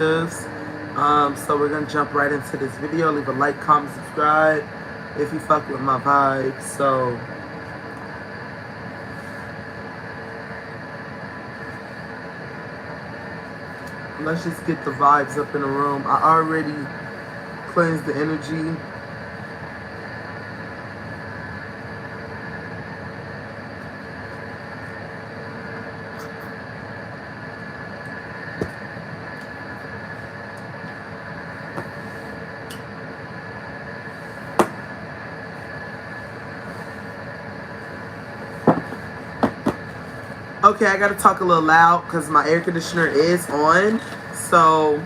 So we're gonna jump right into this video. Leave a like, comment, subscribe if you fuck with my vibes. So let's just get the vibes up in the room. I already cleansed the energy. Okay, I gotta talk a little loud because my air conditioner is on. So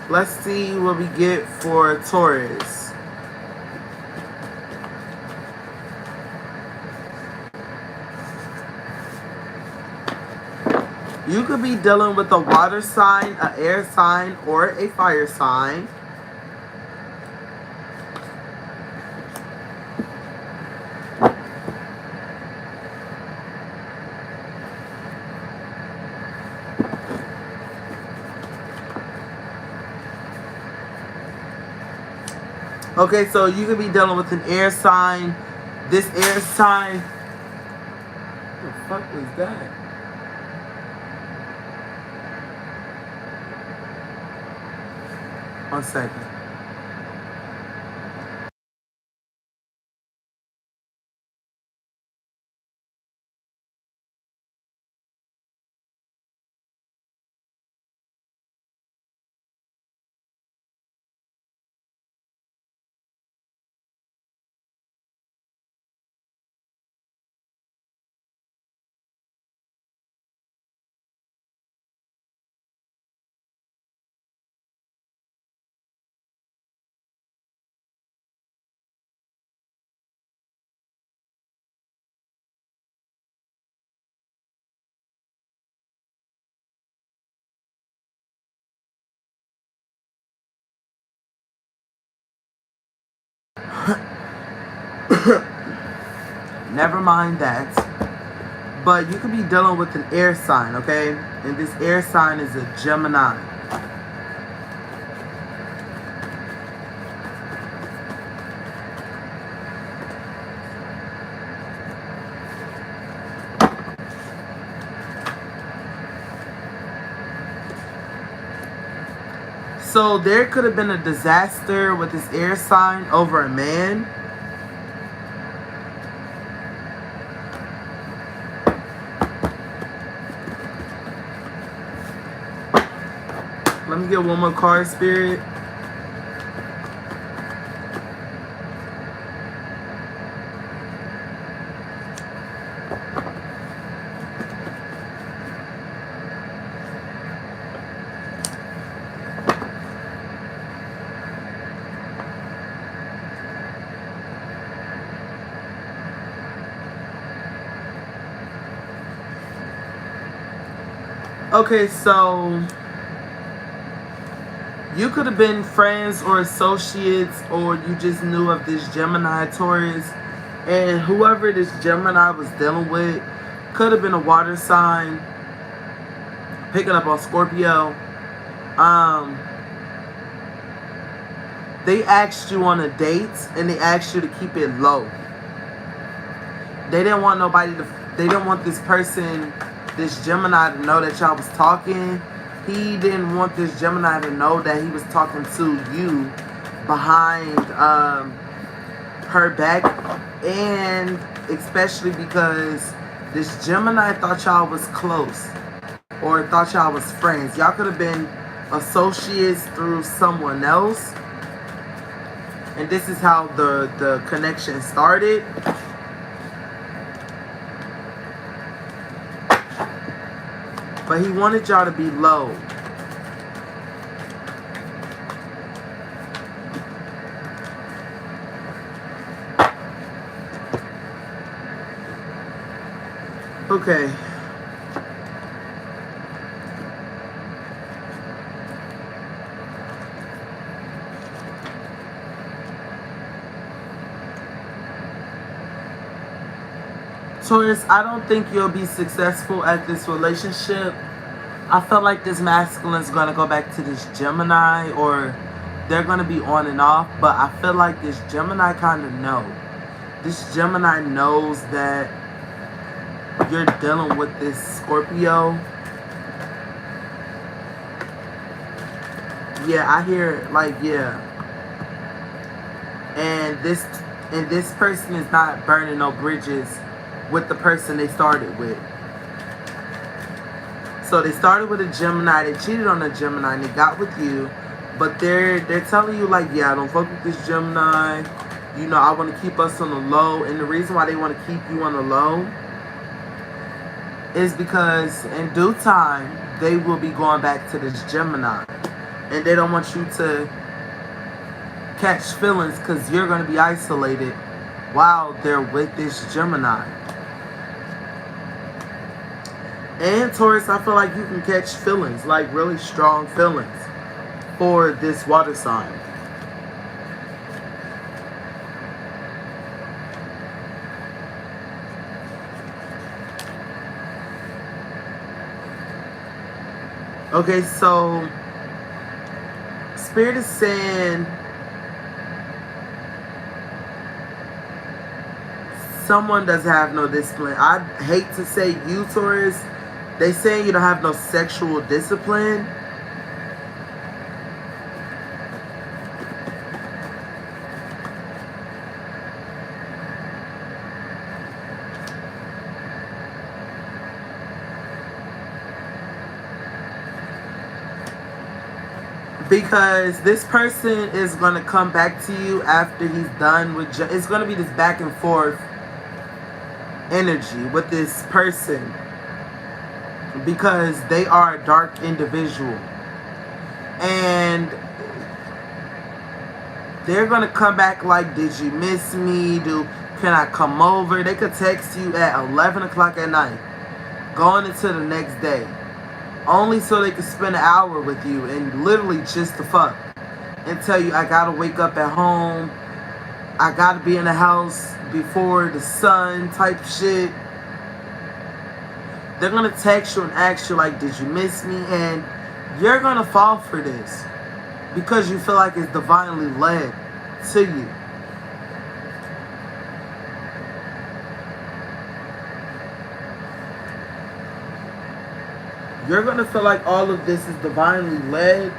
let's see what we get for Taurus. You could be dealing with a water sign, an air sign, or a fire sign. Okay, so you could be dealing with an air sign. This air sign. What the fuck was that? One second. Never mind that. But you could be dealing with an air sign, okay? And this air sign is a Gemini. So there could have been a disaster with this air sign over a man. Let me get one more card, Spirit. Okay, so you could have been friends or associates, or you just knew of this Gemini Taurus, and whoever this Gemini was dealing with could have been a water sign. Picking up on Scorpio. They asked you on a date and they asked you to keep it low. They didn't want they didn't want this person, this Gemini, to know that y'all was talking. He didn't want this Gemini to know that he was talking to you behind her back. And especially because this Gemini thought y'all was close or thought y'all was friends. Y'all could have been associates through someone else. And this is how the connection started. But he wanted y'all to be low. Okay. Taurus, I don't think you'll be successful at this relationship. I feel like this masculine is going to go back to this Gemini, or they're going to be on and off, but I feel like this Gemini kind of know. This Gemini knows that you're dealing with this Scorpio. Yeah, I hear like, yeah. And this person is not burning no bridges with the person they started with. So they started with a Gemini, they cheated on a Gemini, and they got with you, but they're telling you like, yeah, I don't fuck with this Gemini. You know, I want to keep us on the low. And the reason why they want to keep you on the low is because in due time they will be going back to this Gemini, and they don't want you to catch feelings because you're going to be isolated while they're with this Gemini. And Taurus, I feel like you can catch feelings, like really strong feelings for this water sign. Okay, so Spirit is saying someone doesn't have no discipline. I hate to say you, Taurus. They saying you don't have no sexual discipline. Because this person is going to come back to you after he's done with... It's going to be this back and forth energy with this person. Because they are a dark individual. And they're going to come back like, did you miss me? Can I come over? They could text you at 11 o'clock at night. Going into the next day. Only so they could spend an hour with you and literally just to fuck. And tell you, I gotta wake up at home. I gotta be in the house before the sun type shit. They're gonna text you and ask you like, did you miss me? And you're gonna fall for this. Because you feel like it's divinely led to you. You're going to feel like all of this is divinely led.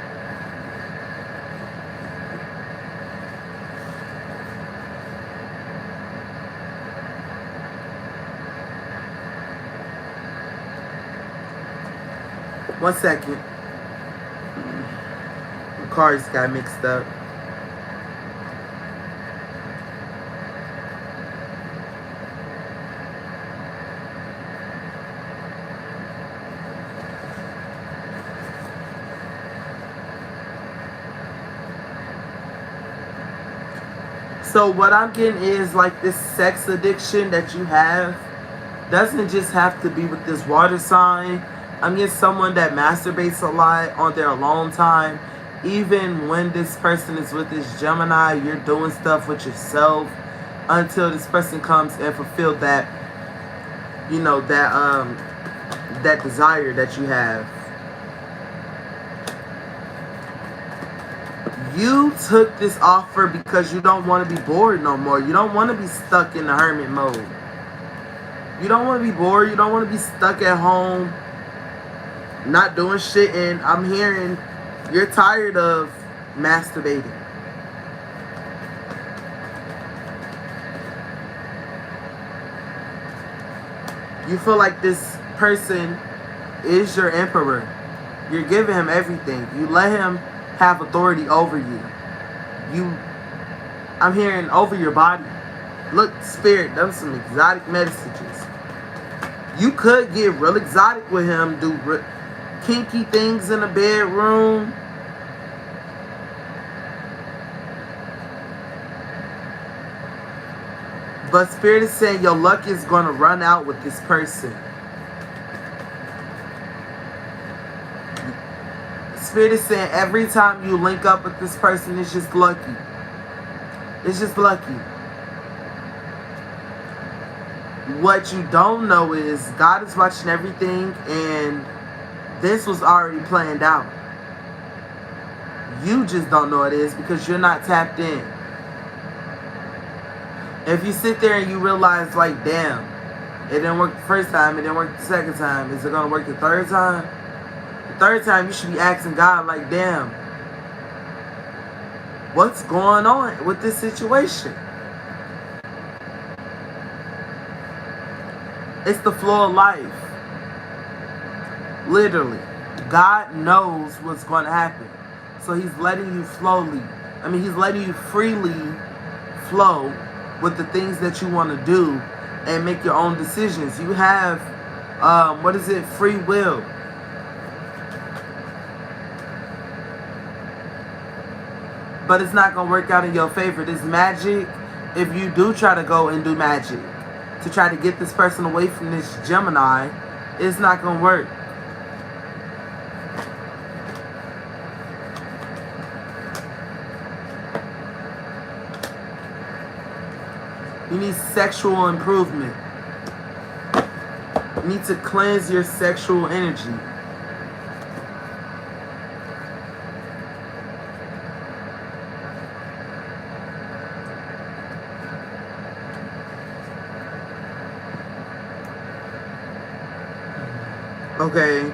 One second. The cards got mixed up. So what I'm getting is like this sex addiction that you have doesn't just have to be with this water sign. I'm getting someone that masturbates a lot on their alone time. Even when this person is with this Gemini, you're doing stuff with yourself until this person comes and fulfill that, you know, that desire that you have. You took this offer because you don't want to be bored no more. You don't want to be stuck in the hermit mode. You don't want to be bored. You don't want to be stuck at home, not doing shit. And I'm hearing you're tired of masturbating. You feel like this person is your emperor. You're giving him everything. You let him have authority over you. I'm hearing over your body. Look, Spirit, those some exotic messages. You could get real exotic with him, do kinky things in the bedroom. But Spirit is saying your luck is going to run out with this person. Spirit is saying every time you link up with this person, it's just lucky. It's just lucky. What you don't know is God is watching everything, and This was already planned out. You just don't know it is because you're not tapped in. If you sit there and you realize, like, damn, it didn't work the first time, it didn't work the second time, is it going to work the third time? The third time, you should be asking God, like, damn, what's going on with this situation? It's the flow of life. Literally. God knows what's going to happen. So he's letting you he's letting you freely flow with the things that you want to do and make your own decisions. You have, free will. But it's not going to work out in your favor. This magic, if you do try to go and do magic to try to get this person away from this Gemini, it's not going to work. You need sexual improvement. You need to cleanse your sexual energy. Okay.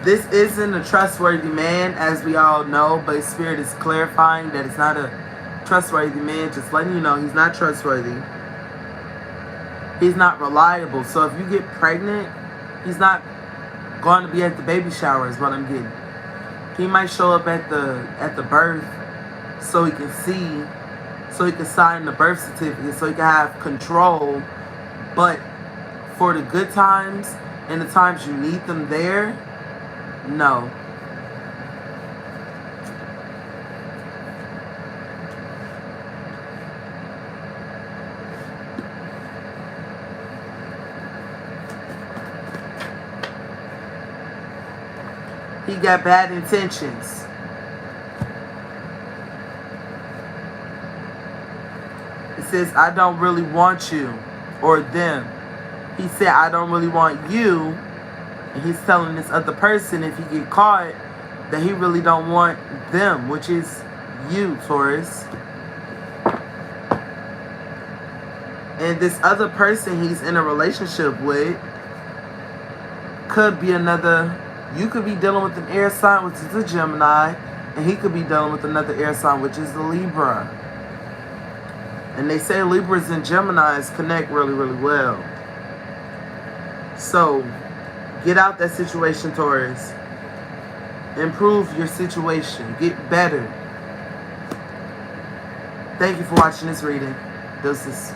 This isn't a trustworthy man, as we all know, but Spirit is clarifying that it's not a trustworthy man, just letting you know he's not trustworthy. He's not reliable. So if you get pregnant, he's not going to be at the baby shower is what I'm getting. He might show up at the birth so he can see, so he can sign the birth certificate, so he can have control. But for the good times and the times you need them there, no. He got bad intentions. It says, I don't really want you or them. He said, I don't really want you. And he's telling this other person, if he get caught, that he really don't want them, which is you, Taurus. And this other person he's in a relationship with could be another. You could be dealing with an air sign, which is a Gemini, and he could be dealing with another air sign, which is the Libra. And they say Libras and Geminis connect really, really well. So, get out that situation, Taurus. Improve your situation. Get better. Thank you for watching this reading. Deuces.